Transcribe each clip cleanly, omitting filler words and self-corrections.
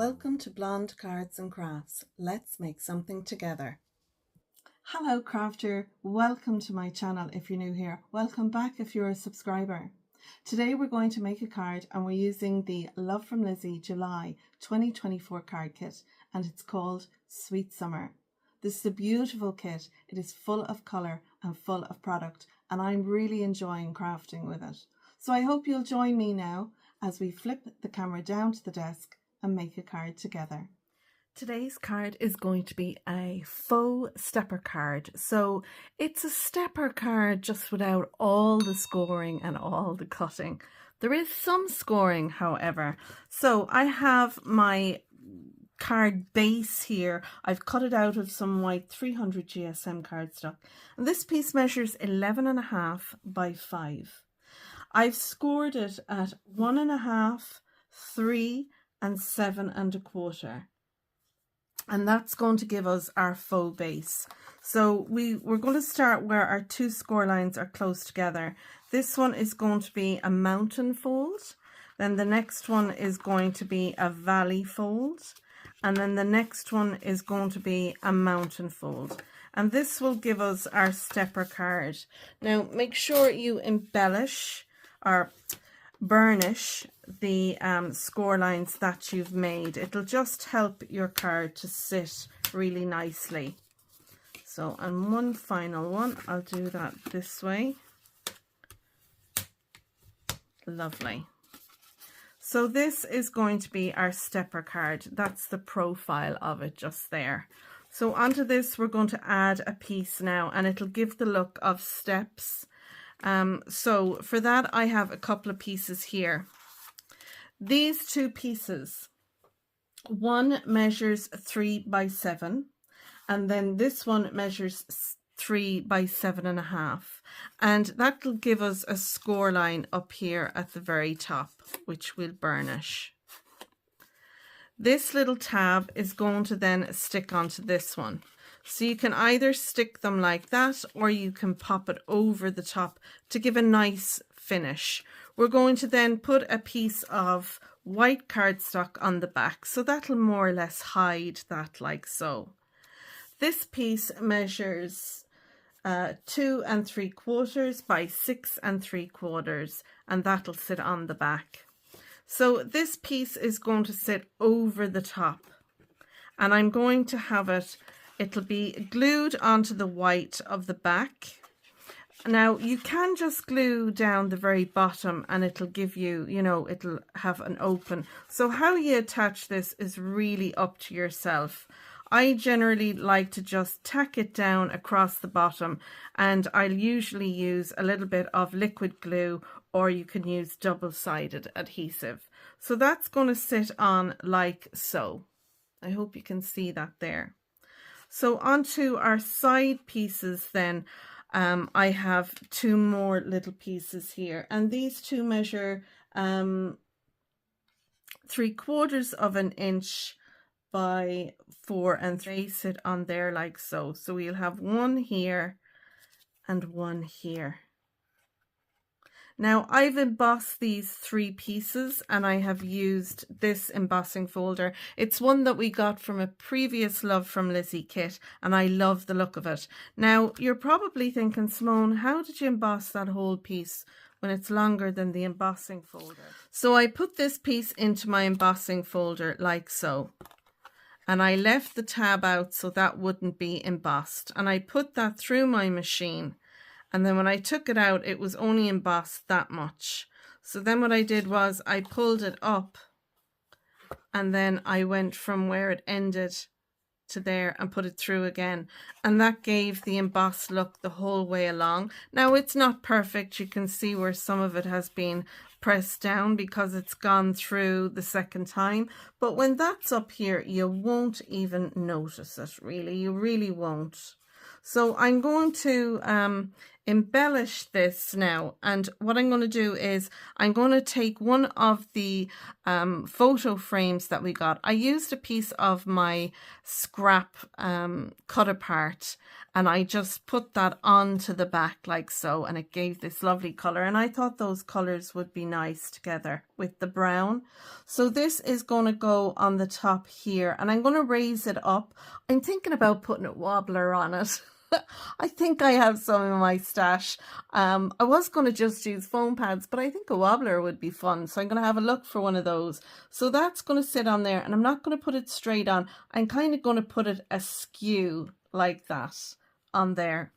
Welcome to Blonde Cards and Crafts. Let's make something together. Hello crafter, welcome to my channel if you're new here. Welcome back if you're a subscriber. Today we're going to make a card and we're using the Love From Lizi July 2024 card kit and it's called Sweet Summer. This is a beautiful kit. It is full of colour and full of product and I'm really enjoying crafting with it. So I hope you'll join me now as we flip the camera down to the desk and make a card together. Today's card is going to be a faux stepper card. So it's a stepper card just without all the scoring and all the cutting. There is some scoring, however. So I have my card base here. I've cut it out of some white 300 GSM cardstock. And this piece measures 11.5 by 5. I've scored it at 1.5, 3, and 7.25, and that's going to give us our faux base. So we're going to start where our two score lines are close together. This one is going to be a mountain fold, then the next one is going to be a valley fold, and then the next one is going to be a mountain fold, and this will give us our stepper card. Now make sure you embellish or burnish the score lines that you've made. It'll just help your card to sit really nicely. So, and one final one, I'll do that this way. Lovely. So this is going to be our stepper card. That's the profile of it just there. So onto this we're going to add a piece now and it'll give the look of steps. So for that I have a couple of pieces here. These two pieces, one measures 3 by 7 and then this one measures 3 by 7.5, and that will give us a score line up here at the very top, which we'll burnish. This little tab is going to then stick onto this one. So you can either stick them like that or you can pop it over the top to give a nice finish. We're going to then put a piece of white cardstock on the back, so that'll more or less hide that like so. This piece measures 2 3/4 by 6 3/4, and that'll sit on the back. So this piece is going to sit over the top and I'm going to have it'll be glued onto the white of the back. Now you can just glue down the very bottom and it'll give you, it'll have an open. So how you attach this is really up to yourself. I generally like to just tack it down across the bottom and I'll usually use a little bit of liquid glue or you can use double-sided adhesive. So that's going to sit on like so. I hope you can see that there. So onto our side pieces then, I have two more little pieces here and these two measure 3/4 of an inch by 4 3/4, sit on there like so. So we'll have one here and one here. Now I've embossed these 3 pieces and I have used this embossing folder. It's one that we got from a previous Love From Lizi kit and I love the look of it. Now you're probably thinking, Simone, how did you emboss that whole piece when it's longer than the embossing folder? So I put this piece into my embossing folder like so. And I left the tab out so that wouldn't be embossed. And I put that through my machine. And then when I took it out, it was only embossed that much. So then what I did was I pulled it up and then I went from where it ended to there and put it through again. And that gave the embossed look the whole way along. Now it's not perfect. You can see where some of it has been pressed down because it's gone through the second time. But when that's up here, you won't even notice it really. You really won't. So I'm going to embellish this now, and what I'm going to do is I'm going to take one of the photo frames that we got. I used a piece of my scrap cut apart, and I just put that onto the back like so, and it gave this lovely color, and I thought those colors would be nice together with the brown. So this is going to go on the top here, and I'm going to raise it up. I'm thinking about putting a wobbler on it. I think I have some in my stash. I was going to just use foam pads, but I think a wobbler would be fun. So I'm going to have a look for one of those. So that's going to sit on there, and I'm not going to put it straight on. I'm kind of going to put it askew like that on there.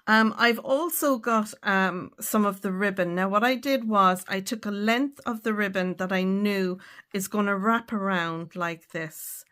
I've also got some of the ribbon. Now what I did was I took a length of the ribbon that I knew is going to wrap around like this.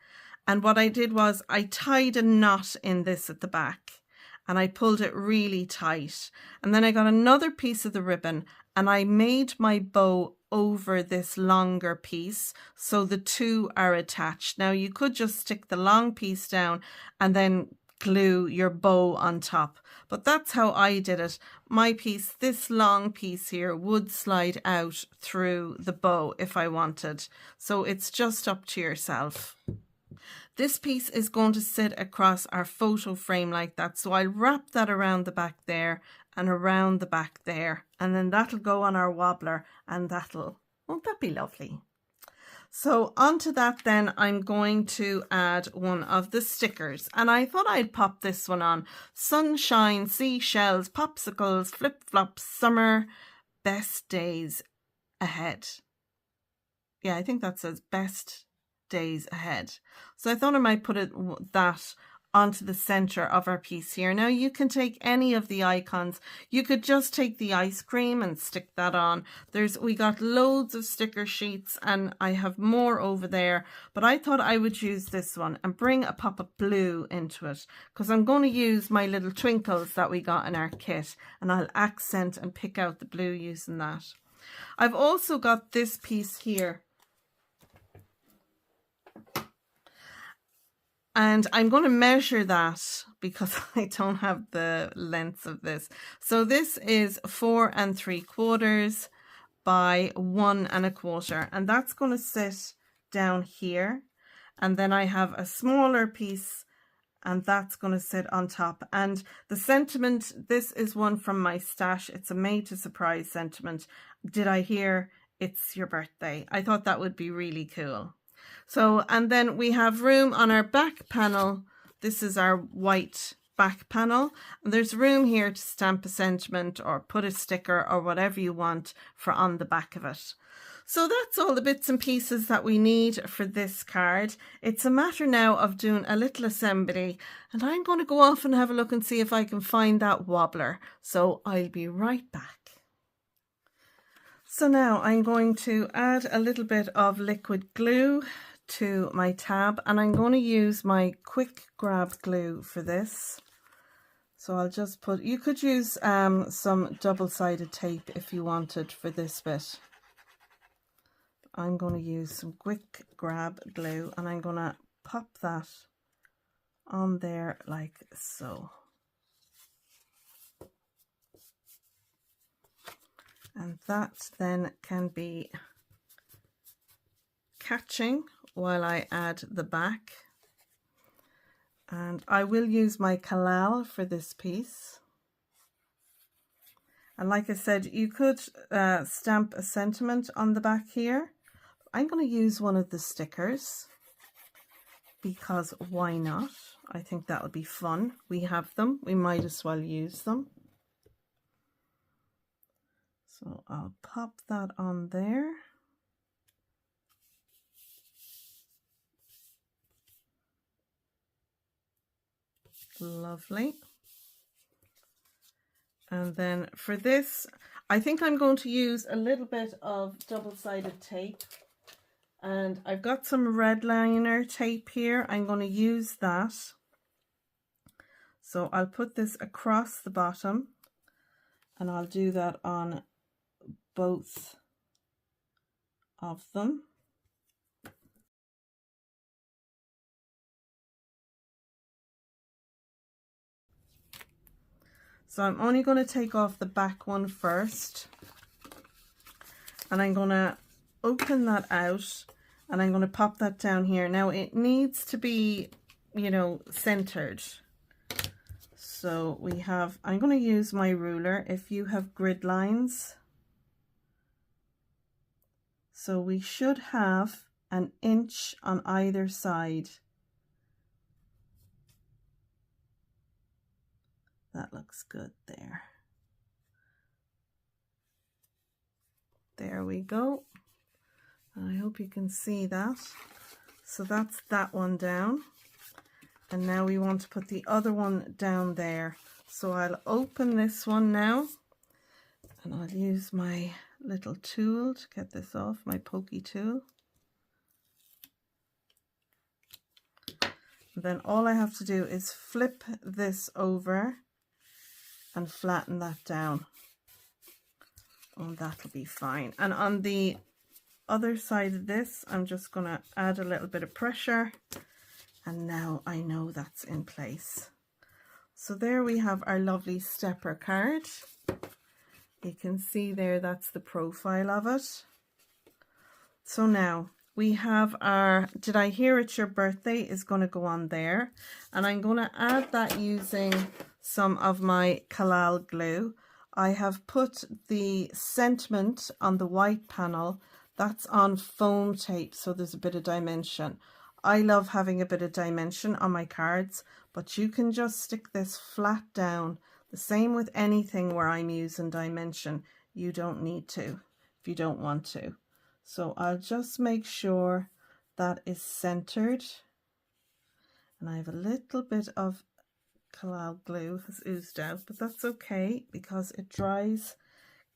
And what I did was I tied a knot in this at the back, and I pulled it really tight. And then I got another piece of the ribbon, and I made my bow over this longer piece, so the two are attached. Now you could just stick the long piece down and then glue your bow on top, but that's how I did it. My piece, this long piece here, would slide out through the bow if I wanted. So it's just up to yourself. This piece is going to sit across our photo frame like that. So I'll wrap that around the back there and around the back there. And then that'll go on our wobbler, and won't that be lovely? So onto that then I'm going to add one of the stickers. And I thought I'd pop this one on. Sunshine, seashells, popsicles, flip-flops, summer, best days ahead. Yeah, I think that says best days ahead. So I thought I might put that onto the center of our piece here. Now you can take any of the icons. You could just take the ice cream and stick that on. We got loads of sticker sheets, and I have more over there, but I thought I would use this one and bring a pop of blue into it, because I'm going to use my little twinkles that we got in our kit, and I'll accent and pick out the blue using that. I've also got this piece here, and I'm going to measure that because I don't have the length of this. So this is 4 3/4 by 1 1/4, and that's going to sit down here. And then I have a smaller piece, and that's going to sit on top. And the sentiment, this is one from my stash. It's a made to surprise sentiment. Did I hear it's your birthday? I thought that would be really cool. So, and then we have room on our back panel. This is our white back panel, and there's room here to stamp a sentiment or put a sticker or whatever you want for on the back of it. So that's all the bits and pieces that we need for this card. It's a matter now of doing a little assembly, and I'm going to go off and have a look and see if I can find that wobbler. So I'll be right back. So now I'm going to add a little bit of liquid glue to my tab, and I'm going to use my quick grab glue for this. So I'll just put, you could use some double-sided tape if you wanted for this bit. I'm going to use some quick grab glue, and I'm going to pop that on there like so. And that then can be catching while I add the back. And I will use my Kalal for this piece. And like I said, you could stamp a sentiment on the back here. I'm going to use one of the stickers because why not? I think that would be fun. We have them. We might as well use them. So I'll pop that on there. Lovely. And then for this, I think I'm going to use a little bit of double-sided tape. And I've got some red liner tape here. I'm going to use that. So I'll put this across the bottom, and I'll do that on both of them. So I'm only going to take off the back one first, and I'm going to open that out, and I'm going to pop that down here. Now it needs to be, you know, centered. So we have, I'm going to use my ruler if you have grid lines. So we should have an inch on either side. That looks good there. There we go. I hope you can see that. So that's that one down. And now we want to put the other one down there. So I'll open this one now, and I'll use my little tool to get this off, my pokey tool. And then all I have to do is flip this over and flatten that down. And that'll be fine. And on the other side of this, I'm just going to add a little bit of pressure. And now I know that's in place. So there we have our lovely stepper card. You can see there, that's the profile of it. So now we have our Did I Hear It's Your Birthday is going to go on there. And I'm going to add that using some of my Collal glue. I have put the sentiment on the white panel. That's on foam tape, so there's a bit of dimension. I love having a bit of dimension on my cards, but you can just stick this flat down. The same with anything where I'm using dimension. You don't need to if you don't want to. So I'll just make sure that is centered. And I have a little bit of Collal glue has oozed out, but that's okay because it dries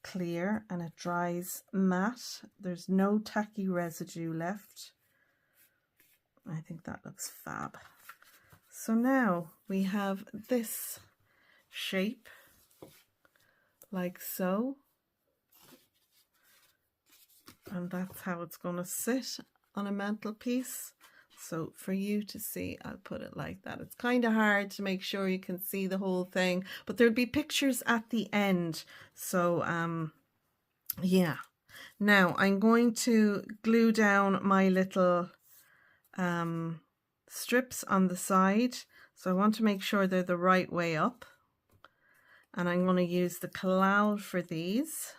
clear and it dries matte. There's no tacky residue left. I think that looks fab. So now we have this shape like so, and that's how it's going to sit on a mantelpiece. So for you to see, I'll put it like that. It's kind of hard to make sure you can see the whole thing, but there'll be pictures at the end. So yeah. Now I'm going to glue down my little strips on the side. So I want to make sure they're the right way up. And I'm going to use the Collal for these.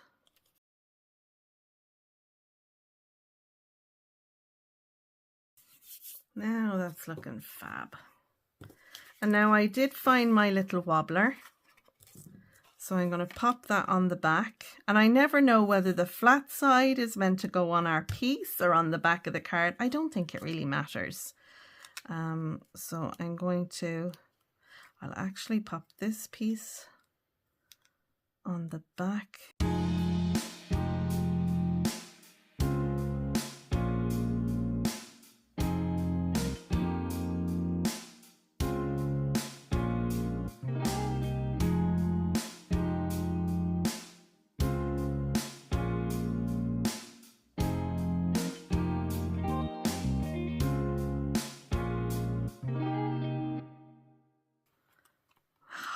Now that's looking fab. And now I did find my little wobbler. So I'm going to pop that on the back. And I never know whether the flat side is meant to go on our piece or on the back of the card. I don't think it really matters. So I'm going to, I'll actually pop this piece on the back.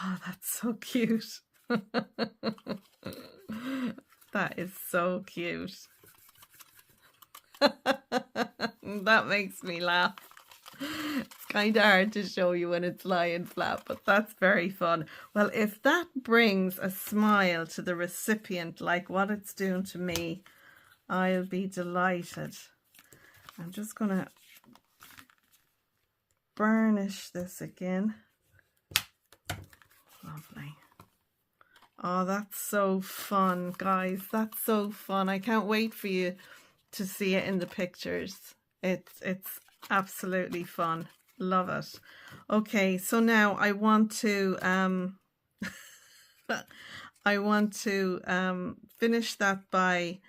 Oh, that's so cute. That is so cute. That makes me laugh. It's kind of hard to show you when it's lying flat, but that's very fun. Well, if that brings a smile to the recipient like what it's doing to me, I'll be delighted. I'm just going to burnish this again. Lovely. Oh, that's so fun, guys. That's so fun. I can't wait for you to see it in the pictures. It's absolutely fun. Love it. Okay, so now I want to finish that by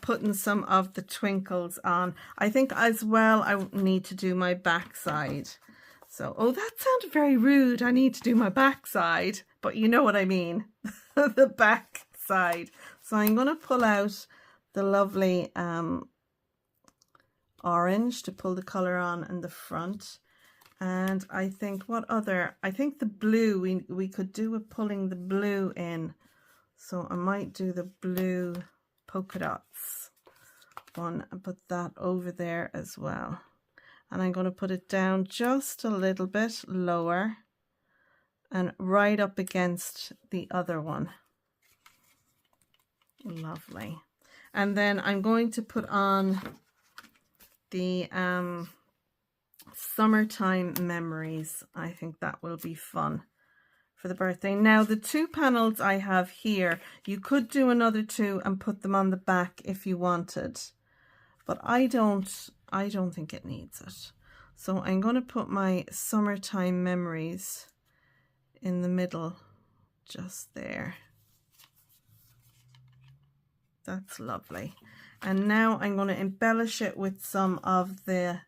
putting some of the twinkles on. I think as well I need to do my backside. So, oh, that sounded very rude. I need to do my backside, but you know what I mean. The back side. So I'm going to pull out the lovely orange to pull the colour on in the front. And I think what other, I think the blue, we could do with pulling the blue in. So I might do the blue polka dots one and put that over there as well. And I'm going to put it down just a little bit lower and right up against the other one. Lovely. And then I'm going to put on the summertime memories. I think that will be fun for the birthday. Now the 2 panels I have here, you could do another 2 and put them on the back if you wanted, but I don't think it needs it. So I'm going to put my summertime memories in the middle, just there. That's lovely. And now I'm going to embellish it with some of the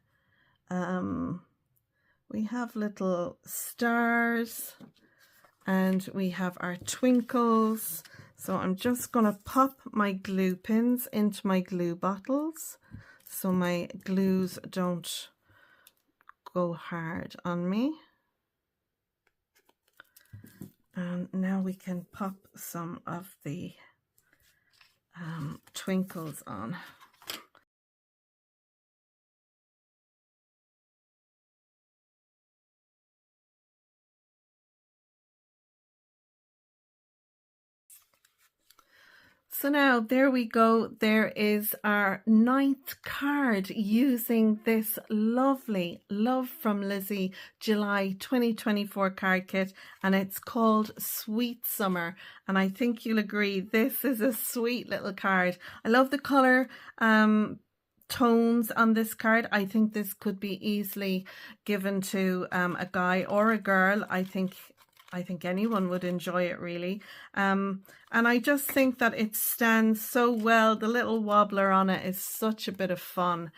we have little stars and we have our twinkles. So I'm just going to pop my glue pins into my glue bottles so my glues don't go hard on me. And now we can pop some of the twinkles on. So now there we go. There is our 9th card using this lovely Love from Lizi July 2024 card kit, and it's called Sweet Summer. And I think you'll agree this is a sweet little card. I love the color tones on this card. I think this could be easily given to a guy or a girl. I think anyone would enjoy it, really. And I just think that it stands so well. The little wobbler on it is such a bit of fun.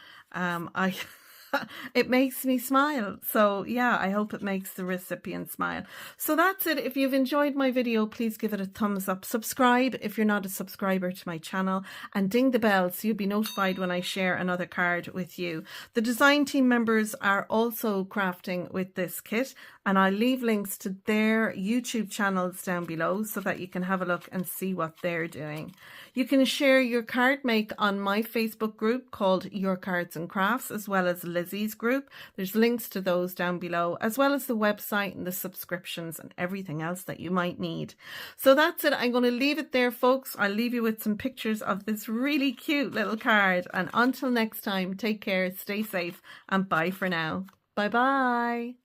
It makes me smile. So yeah, I hope it makes the recipient smile. So that's it. If you've enjoyed my video, please give it a thumbs up. Subscribe if you're not a subscriber to my channel, and ding the bell so you'll be notified when I share another card with you. The design team members are also crafting with this kit, and I'll leave links to their YouTube channels down below so that you can have a look and see what they're doing. You can share your card make on my Facebook group called Your Cards and Crafts, as well as Lizi's group. There's links to those down below, as well as the website and the subscriptions and everything else that you might need. So that's it. I'm going to leave it there, folks. I'll leave you with some pictures of this really cute little card. And until next time, take care, stay safe, and bye for now. Bye-bye.